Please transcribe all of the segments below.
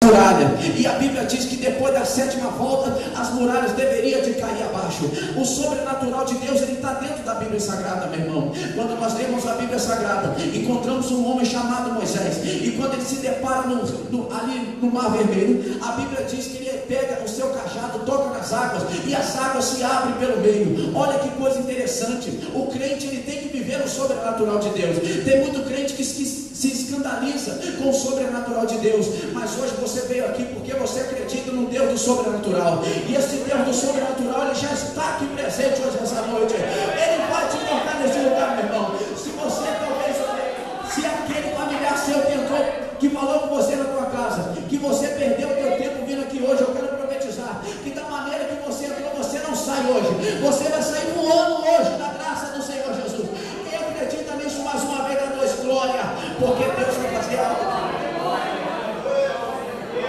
muralha, e a Bíblia diz que depois da sétima volta as muralhas deveriam de cair abaixo. O sobrenatural de Deus, ele está dentro da Bíblia Sagrada, meu irmão. Quando nós lemos a Bíblia Sagrada, encontramos um homem chamado Moisés, e quando ele se depara ali no Mar Vermelho, a Bíblia diz que ele pega o seu cajado, toca nas águas, e as águas se abrem pelo meio. Olha que coisa interessante. O crente, ele tem que viver o sobrenatural de Deus. Tem muito crente que se escandaliza com o sobrenatural de Deus, mas hoje você veio aqui porque você acredita no Deus do sobrenatural, e esse Deus do sobrenatural, ele já está aqui presente hoje essa noite. Ele vai te tocar nesse lugar, meu irmão. Se você talvez, se aquele familiar seu tentou, que falou com você na tua casa, que você perdeu o teu tempo vindo aqui hoje, eu quero profetizar que da maneira que você entrou, você não sai hoje, você vai sair voando hoje da graça do Senhor Jesus. Quem acredita nisso mais uma vez, dá dois glória, porque Deus vai fazer algo.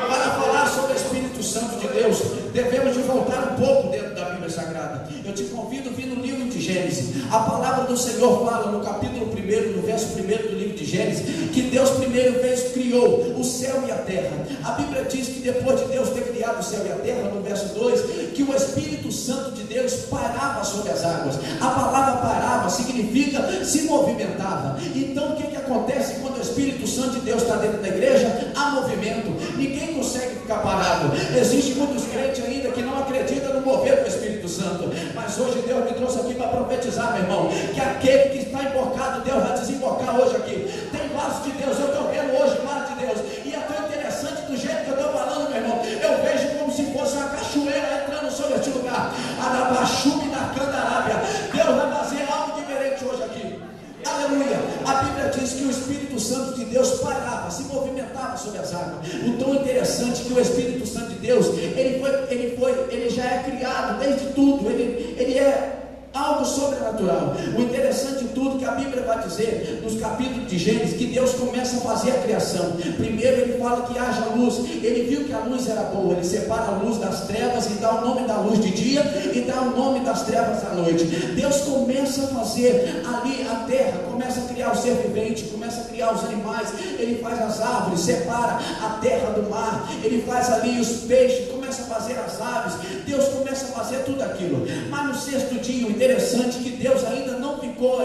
Para falar sobre o Espírito Santo de Deus, devemos de voltar um pouco dentro da Bíblia Sagrada. Eu te convido a vir no livro de Gênesis. A palavra do Senhor fala no capítulo 1, no verso 1 do livro de Gênesis, que Deus primeiro vez criou o céu e a terra. A Bíblia diz que depois de Deus ter criado o céu e a terra, no verso 2, que o Espírito Santo de Deus parava sobre as águas. A palavra parava significa se movimentava. Então o que acontece quando o Espírito Santo de Deus está dentro da igreja? Há movimento. Ninguém consegue ficar parado. Existem muitos crentes ainda que não acreditam no mover do Espírito Santo, mas hoje Deus me trouxe aqui para profetizar, meu irmão, que aquele que está emborcado, Deus vai desembocar hoje aqui. Tem vaso de Deus, eu estou vendo hoje vaso de Deus, e é tão interessante do jeito que eu estou falando, meu irmão. Eu vejo como se fosse uma cachoeira entrando sobre este lugar. Arabaxume da Candarábia. Deus vai fazer algo diferente hoje aqui. Aleluia. A Bíblia diz que o Espírito Santo de Deus parava, se movimentava sobre as águas. O tão interessante que o Espírito Santo de Deus, ele já é criado desde tudo, ele é algo sobrenatural. O interessante de tudo que a Bíblia vai dizer nos capítulos de Gênesis, que Deus começa a fazer a criação. Primeiro ele fala que haja luz. Ele viu que a luz era boa, ele separa a luz das trevas e dá o nome da luz de dia e dá o nome das trevas da noite. Deus começa a fazer ali a terra, começa a criar o ser vivente, começa a criar os animais, ele faz as árvores, separa a terra do mar, ele faz ali os peixes, começa a fazer as aves. Deus começa a fazer tudo aquilo. Mas no sexto dia, o interessante é que Deus ainda não ficou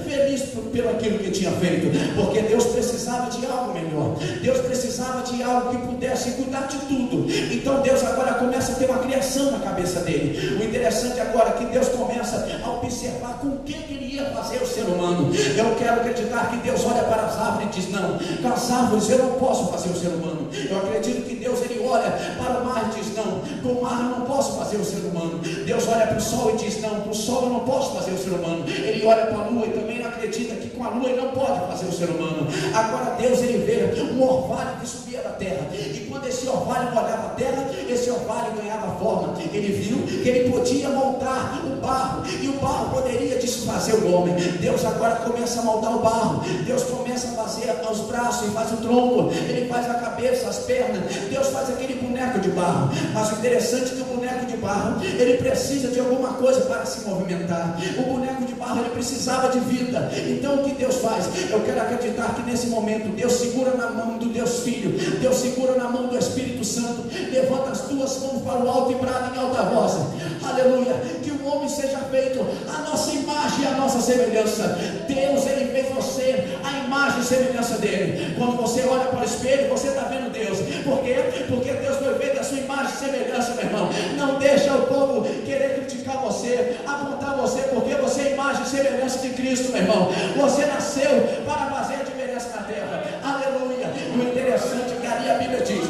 feliz pelo aquilo que tinha feito, porque Deus precisava de algo melhor. Deus precisava de algo que pudesse cuidar de tudo. Então Deus agora começa a ter uma criação na cabeça dele. O interessante agora é que Deus começa a observar com o que queria fazer o ser humano. Eu quero acreditar que Deus olha para as árvores e diz: não, com as árvores eu não posso fazer o ser humano. Eu acredito que Deus, ele olha para o mar e diz: não, com o mar eu não posso fazer o ser humano. Deus olha para o sol e diz: não, com o sol eu não posso fazer o ser humano. Ele olha para a lua e também não acredita que com a lua ele não pode fazer o ser humano. Agora Deus, ele vê um orvalho que subia da terra, e quando esse orvalho molhava a terra, esse orvalho ganhava forma. Ele viu que ele podia moldar o barro, e o barro poderia desfazer o homem. Deus agora começa a moldar o barro. Deus começa a fazer os braços, e faz o tronco, ele faz a cabeça, as pernas. Deus faz aquele boneco de barro. Mas o interessante é que o boneco de barro, ele precisa de alguma coisa para se movimentar. O boneco de barro, ele precisava de vida. Então o que Deus faz? Eu quero acreditar que nesse momento Deus segura na mão do Deus Filho, Deus segura na mão do Espírito Santo, levanta as tuas mãos para o alto e brada em alta voz: aleluia, que o homem seja feito a nossa imagem e a nossa semelhança. Deus, ele fez você a imagem e semelhança dele. Quando você olha para o espelho, você está vendo Deus. Por quê? Porque Deus foi feito a sua imagem e semelhança, meu irmão. Não deixa o povo querer criticar você, apontar você, porque você é a imagem e semelhança de Cristo, meu irmão. Você nasceu para fazer a diferença na terra. Aleluia. O interessante é que ali a Bíblia diz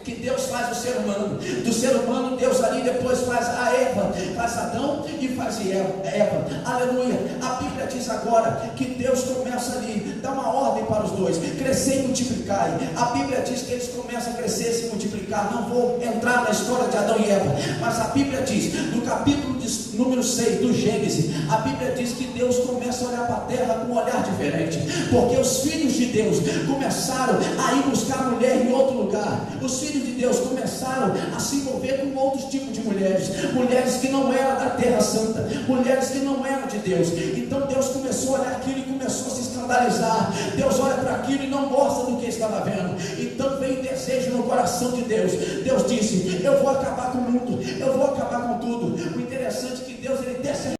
que Deus faz o ser humano. Do ser humano, Deus ali depois faz a Eva, faz Adão e faz Eva. Aleluia. A Bíblia diz agora que Deus começa ali, dá uma ordem para os dois: crescer e multiplicar. A Bíblia diz que eles começam a crescer e se multiplicar. Não vou entrar na história de Adão e Eva, mas a Bíblia diz, no capítulo número 6 do Gênesis, a Bíblia diz que Deus começa a olhar para a terra com um olhar diferente, porque os filhos de Deus começaram a ir buscar mulher em outro lugar. Os filhos de Deus começaram a se envolver com outros tipos de mulheres, mulheres que não eram da terra santa, mulheres que não eram de Deus. Então Deus começou a olhar aquilo e começou a se escandalizar. Deus olha para aquilo e não gosta do que estava vendo. Então veio desejo no coração de Deus. Deus disse: eu vou acabar com o mundo, eu vou acabar com